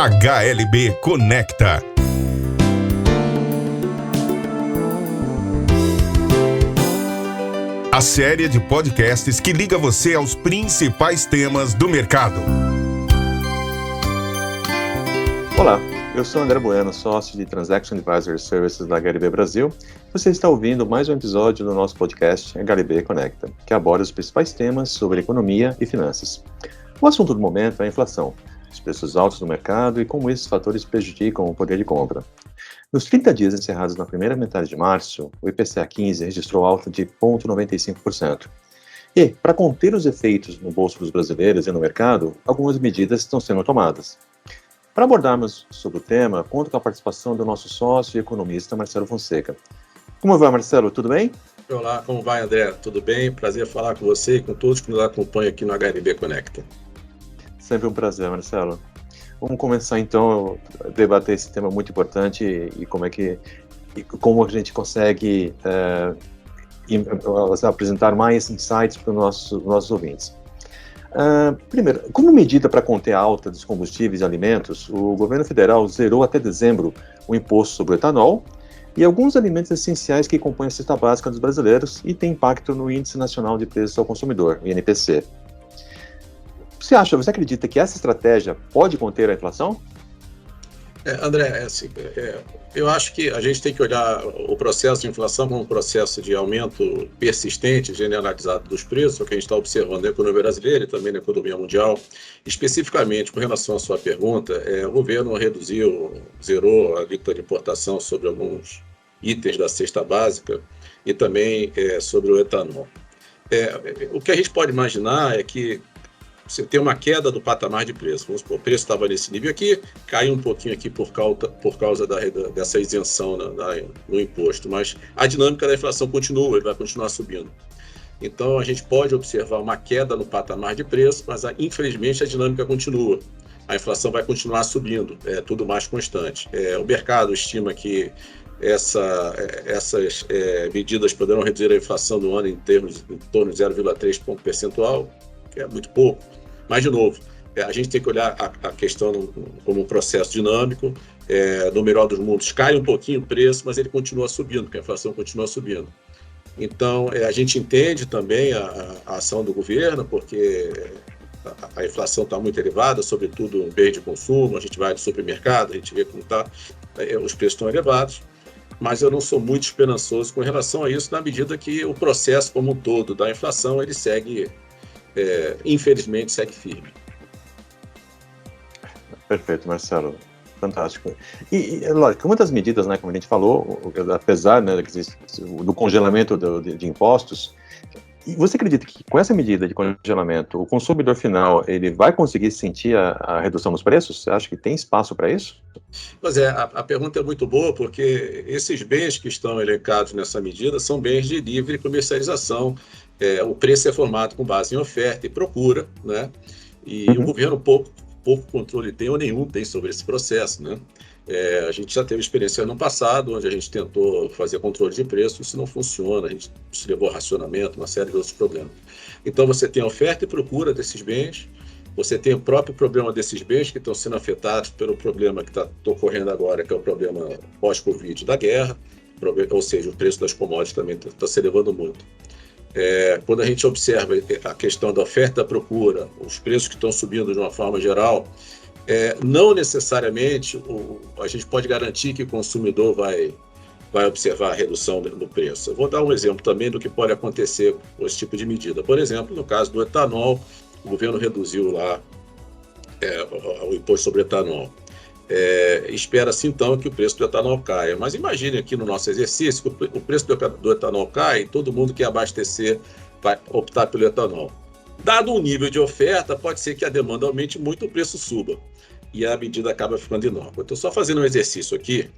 HLB Conecta. A série de podcasts que liga você aos principais temas do mercado. Olá, eu sou André Bueno, sócio de Transaction Advisory Services da HLB Brasil. Você está ouvindo mais um episódio do nosso podcast HLB Conecta, que aborda os principais temas sobre economia e finanças. O assunto do momento é a inflação, os preços altos do mercado e como esses fatores prejudicam o poder de compra. Nos 30 dias encerrados na primeira metade de março, o IPCA 15 registrou alta de 0,95%. E, para conter os efeitos no bolso dos brasileiros e no mercado, algumas medidas estão sendo tomadas. Para abordarmos sobre o tema, conto com a participação do nosso sócio e economista Marcelo Fonseca. Como vai, Marcelo? Tudo bem? Olá, como vai, André? Tudo bem? Prazer falar com você e com todos que nos acompanham aqui no HLB Conecta. Sempre um prazer, Marcelo. Vamos começar então a debater esse tema muito importante e como a gente consegue apresentar mais insights para os nossos ouvintes. Primeiro, como medida para conter a alta dos combustíveis e alimentos, o governo federal zerou até dezembro o imposto sobre o etanol e alguns alimentos essenciais que compõem a cesta básica dos brasileiros e tem impacto no Índice Nacional de Preços ao Consumidor, o INPC. Você acredita que essa estratégia pode conter a inflação? André, eu acho que a gente tem que olhar o processo de inflação como um processo de aumento persistente, generalizado dos preços, o que a gente está observando na economia brasileira e também na economia mundial. Especificamente, com relação à sua pergunta, o governo zerou a alíquota de importação sobre alguns itens da cesta básica e também sobre o etanol. O que a gente pode imaginar é que você tem uma queda do patamar de preço. Vamos supor, o preço estava nesse nível aqui, caiu um pouquinho aqui por causa dessa isenção no imposto, mas a dinâmica da inflação continua, ele vai continuar subindo. Então, a gente pode observar uma queda no patamar de preço, mas infelizmente a dinâmica continua. A inflação vai continuar subindo, tudo mais constante. O mercado estima que essas medidas poderão reduzir a inflação do ano em torno de 0,3 ponto percentual, que é muito pouco. Mas, de novo, a gente tem que olhar a questão como um processo dinâmico. No melhor dos mundos, cai um pouquinho o preço, mas ele continua subindo, porque a inflação continua subindo. Então, a gente entende também a ação do governo, porque a inflação está muito elevada, sobretudo em bens de consumo. A gente vai no supermercado, a gente vê como os preços estão elevados. Mas eu não sou muito esperançoso com relação a isso, na medida que o processo como um todo da inflação, ele infelizmente, segue firme. Perfeito, Marcelo. Fantástico. E lógico, muitas medidas, como a gente falou, apesar do congelamento de impostos, você acredita que com essa medida de congelamento, o consumidor final ele vai conseguir sentir a redução nos preços? Você acha que tem espaço para isso? Pois a pergunta é muito boa, porque esses bens que estão elencados nessa medida são bens de livre comercialização. O preço é formado com base em oferta e procura, né? E o governo pouco controle tem ou nenhum tem sobre esse processo, né? A gente já teve experiência no passado, onde a gente tentou fazer controle de preço, isso não funciona, a gente se levou a racionamento, uma série de outros problemas. Então você tem a oferta e procura desses bens, você tem o próprio problema desses bens que estão sendo afetados pelo problema que está ocorrendo agora, que é o problema pós-Covid da guerra, ou seja, o preço das commodities também está se elevando muito. Quando a gente observa a questão da oferta e da procura, os preços que estão subindo de uma forma geral, não necessariamente a gente pode garantir que o consumidor vai observar a redução do preço. Eu vou dar um exemplo também do que pode acontecer com esse tipo de medida. Por exemplo, no caso do etanol, o governo reduziu lá o imposto sobre etanol. Espera-se então que o preço do etanol caia. Mas imagine aqui no nosso exercício que o preço do etanol cai e todo mundo que abastecer vai optar pelo etanol. Dado um nível de oferta, pode ser que a demanda aumente muito e o preço suba. E a medida acaba ficando inócua. Estou só fazendo um exercício aqui,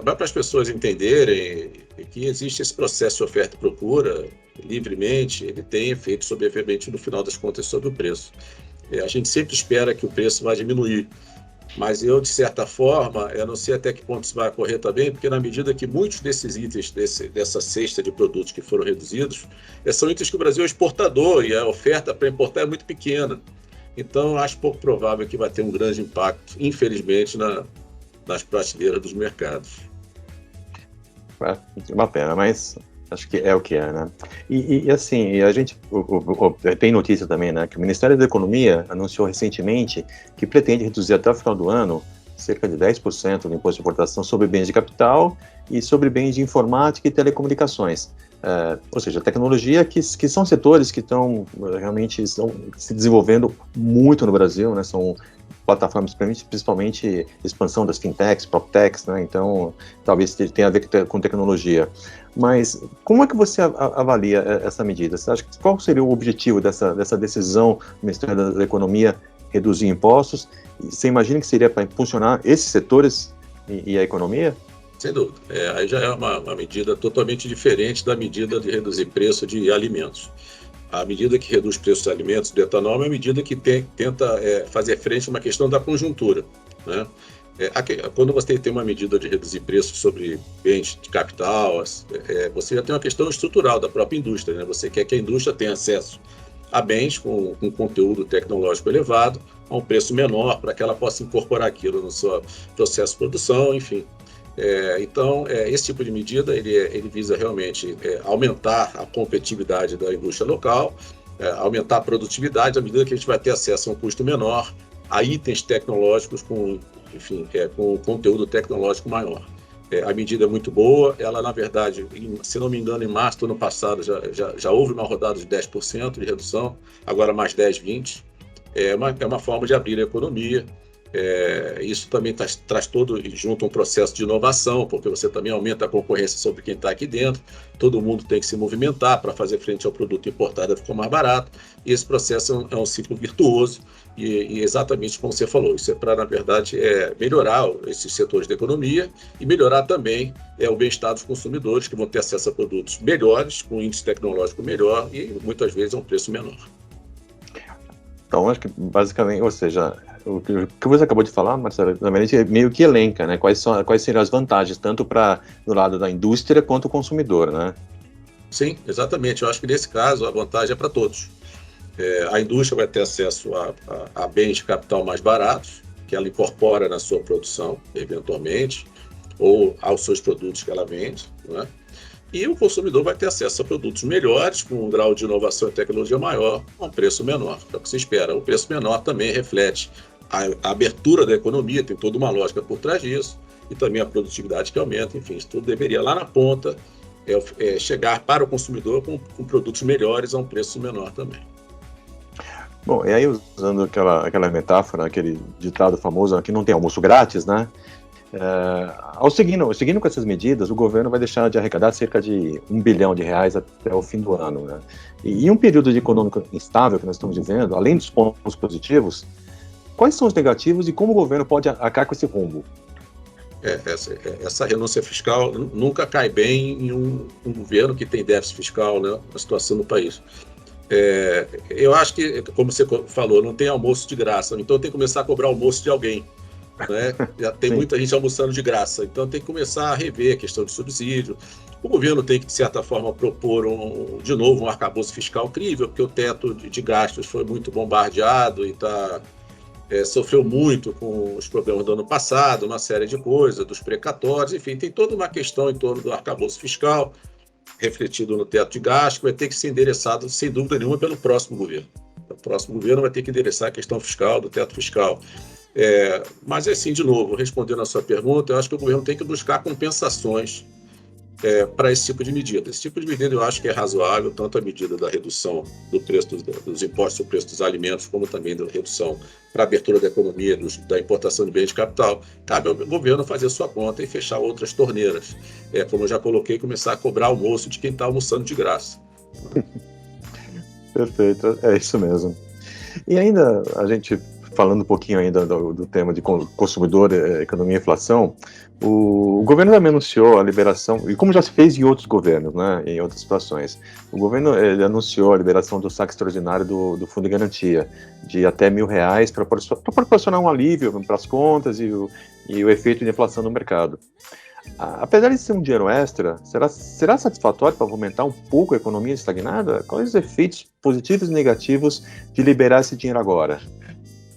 para as pessoas entenderem que existe esse processo de oferta e procura livremente, ele tem efeito obviamente no final das contas sobre o preço. A gente sempre espera que o preço vai diminuir. Mas eu, de certa forma, eu não sei até que ponto isso vai ocorrer também, porque na medida que muitos desses itens, dessa cesta de produtos que foram reduzidos, são itens que o Brasil é exportador e a oferta para importar é muito pequena. Então, eu acho pouco provável que vai ter um grande impacto, infelizmente, nas prateleiras dos mercados. É uma pena, mas acho que é o que é, né? E assim, a gente tem notícia também, né, que o Ministério da Economia anunciou recentemente que pretende reduzir até o final do ano cerca de 10% do imposto de importação sobre bens de capital e sobre bens de informática e telecomunicações. Ou seja, tecnologia que são setores que estão realmente se desenvolvendo muito no Brasil, né? São plataformas, principalmente expansão das fintechs, proptechs, né? Então, talvez tenha a ver com tecnologia. Mas como é que você avalia essa medida? Você acha que qual seria o objetivo dessa decisão do Ministério da Economia reduzir impostos? Você imagina que seria para impulsionar esses setores e a economia? Sem dúvida. Aí já é uma medida totalmente diferente da medida de reduzir preço de alimentos. A medida que reduz preços de alimentos, do etanol, é uma medida que tenta fazer frente a uma questão da conjuntura, né? Quando você tem uma medida de reduzir preços sobre bens de capital, você já tem uma questão estrutural da própria indústria, né? Você quer que a indústria tenha acesso a bens com conteúdo tecnológico elevado, a um preço menor, para que ela possa incorporar aquilo no seu processo de produção, enfim. Então, esse tipo de medida ele visa realmente aumentar a competitividade da indústria local, aumentar a produtividade à medida que a gente vai ter acesso a um custo menor, a itens tecnológicos com conteúdo tecnológico maior. A medida é muito boa, ela, na verdade, se não me engano, em março do ano passado já houve uma rodada de 10% de redução, agora mais 10, 20%. É uma forma de abrir a economia. Isso também traz todo junto um processo de inovação, porque você também aumenta a concorrência sobre quem está aqui dentro, todo mundo tem que se movimentar para fazer frente ao produto importado, ficou mais barato, e esse processo é um ciclo virtuoso, e exatamente como você falou, isso é para, na verdade, melhorar esses setores da economia e melhorar também o bem-estar dos consumidores, que vão ter acesso a produtos melhores, com índice tecnológico melhor e muitas vezes a um preço menor. Então, acho que basicamente, ou seja, o que você acabou de falar, Marcelo, na verdade, meio que elenca, né? Quais seriam as vantagens, tanto do lado da indústria quanto do consumidor, né? Sim, exatamente. Eu acho que nesse caso a vantagem é para todos. A indústria vai ter acesso a bens de capital mais baratos, que ela incorpora na sua produção, eventualmente, ou aos seus produtos que ela vende, né? E o consumidor vai ter acesso a produtos melhores, com um grau de inovação e tecnologia maior, a um preço menor. É o que se espera. O preço menor também reflete a abertura da economia, tem toda uma lógica por trás disso, e também a produtividade que aumenta. Enfim, isso tudo deveria lá na ponta chegar para o consumidor com produtos melhores a um preço menor também. Bom, e aí usando aquela metáfora, aquele ditado famoso, que não tem almoço grátis, né? Seguindo com essas medidas, o governo vai deixar de arrecadar cerca de R$1 bilhão até o fim do ano, né? E em um período de econômico instável que nós estamos vivendo, além dos pontos positivos, quais são os negativos e como o governo pode arcar com esse rumbo? Essa renúncia fiscal nunca cai bem em um governo que tem déficit fiscal, né, na situação do país. Eu acho que, como você falou, não tem almoço de graça, então tem que começar a cobrar almoço de alguém. Né? Já tem muita gente almoçando de graça, então tem que começar a rever a questão de subsídio. O governo tem que, de certa forma, propor de novo um arcabouço fiscal crível, porque o teto de gastos foi muito bombardeado e sofreu muito com os problemas do ano passado, uma série de coisas, dos precatórios, enfim, tem toda uma questão em torno do arcabouço fiscal, refletido no teto de gastos, que vai ter que ser endereçado, sem dúvida nenhuma, pelo próximo governo. O próximo governo vai ter que endereçar a questão fiscal, do teto fiscal. Mas, assim, de novo, respondendo a sua pergunta, eu acho que o governo tem que buscar compensações para esse tipo de medida. Esse tipo de medida eu acho que é razoável, tanto a medida da redução do preço dos impostos sobre o preço dos alimentos, como também da redução para a abertura da economia, da importação de bens de capital. Cabe ao governo fazer sua conta e fechar outras torneiras. Como eu já coloquei, começar a cobrar almoço de quem está almoçando de graça. Perfeito, é isso mesmo. E ainda, a gente falando um pouquinho ainda do tema de consumidor, economia e inflação, o governo também anunciou a liberação, e como já se fez em outros governos, né, em outras situações, o governo anunciou a liberação do saque extraordinário do Fundo de Garantia, de até R$1.000 para proporcionar um alívio para as contas e o efeito de inflação no mercado. Apesar de ser um dinheiro extra, será satisfatório para aumentar um pouco a economia estagnada? Quais os efeitos positivos e negativos de liberar esse dinheiro agora?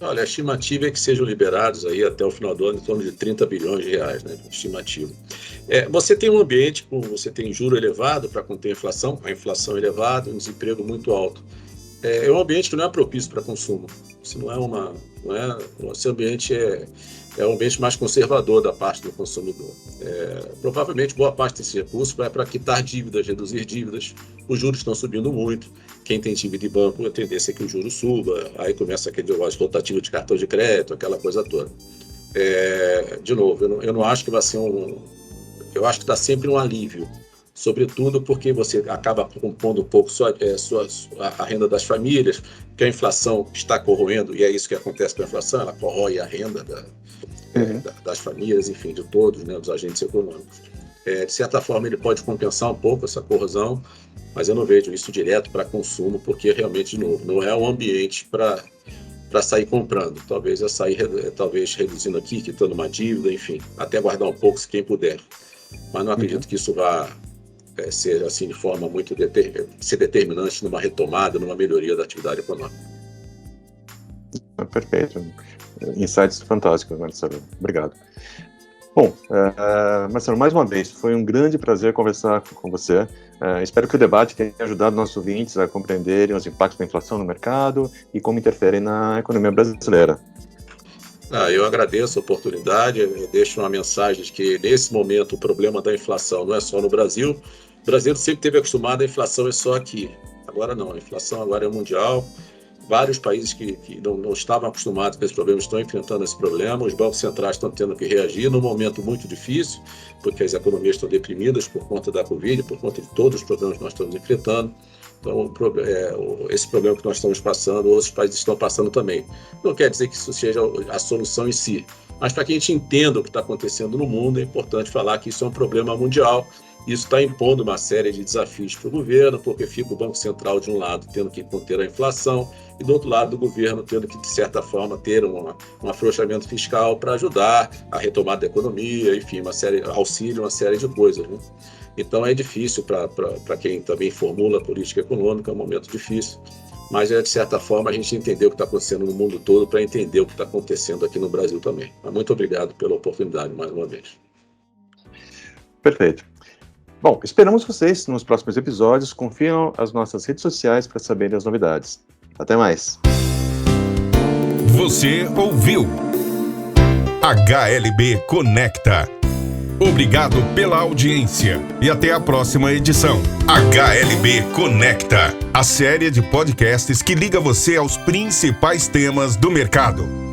Olha, a estimativa é que sejam liberados aí até o final do ano em torno de 30 bilhões de reais, né? Estimativa. Você tem um ambiente, você tem juro elevado para conter a inflação elevada, um desemprego muito alto. É um ambiente que não é propício para consumo. Isso esse ambiente é um ambiente mais conservador da parte do consumidor. Provavelmente boa parte desse recurso vai para quitar dívidas, reduzir dívidas. Os juros estão subindo muito. Quem tem dívida de banco, a tendência é que o juro suba. Aí começa aquele negócio rotativo de cartão de crédito, aquela coisa toda. De novo, eu não acho que vai ser eu acho que dá sempre um alívio. Sobretudo porque você acaba compondo um pouco a renda das famílias, que a inflação está corroendo, e é isso que acontece com a inflação, ela corrói a renda das famílias, enfim, de todos, né, dos agentes econômicos. De certa forma, ele pode compensar um pouco essa corrosão, mas eu não vejo isso direto para consumo, porque realmente, de novo, não é um ambiente para sair comprando. Talvez eu sair reduzindo aqui, quitando uma dívida, enfim, até guardar um pouco se quem puder. Mas não acredito que isso vá ser assim de forma muito ser determinante numa retomada, numa melhoria da atividade econômica. Perfeito. Insights fantásticos, Marcelo. Obrigado. Bom, Marcelo, mais uma vez, foi um grande prazer conversar com você. Espero que o debate tenha ajudado nossos ouvintes a compreenderem os impactos da inflação no mercado e como interferem na economia brasileira. Eu agradeço a oportunidade, eu deixo uma mensagem de que, nesse momento, o problema da inflação não é só no Brasil. O Brasil sempre esteve acostumado, a inflação é só aqui. Agora não, a inflação agora é mundial. Vários países que não estavam acostumados com esse problema estão enfrentando esse problema. Os bancos centrais estão tendo que reagir num momento muito difícil, porque as economias estão deprimidas por conta da Covid, por conta de todos os problemas que nós estamos enfrentando. Então, esse problema que nós estamos passando, outros países estão passando também. Não quer dizer que isso seja a solução em si, mas para que a gente entenda o que está acontecendo no mundo, é importante falar que isso é um problema mundial. Isso está impondo uma série de desafios para o governo, porque fica o Banco Central, de um lado, tendo que conter a inflação, e do outro lado, o governo tendo que, de certa forma, ter um afrouxamento fiscal para ajudar a retomada da economia, enfim, auxílio, uma série de coisas, né? Então é difícil para quem também formula a política econômica, é um momento difícil, mas de certa forma a gente entendeu o que está acontecendo no mundo todo para entender o que está acontecendo aqui no Brasil também. Mas muito obrigado pela oportunidade mais uma vez. Perfeito. Bom, esperamos vocês nos próximos episódios. Confiram as nossas redes sociais para saberem as novidades. Até mais. Você ouviu HLB Conecta. Obrigado pela audiência e até a próxima edição. HLB Conecta, a série de podcasts que liga você aos principais temas do mercado.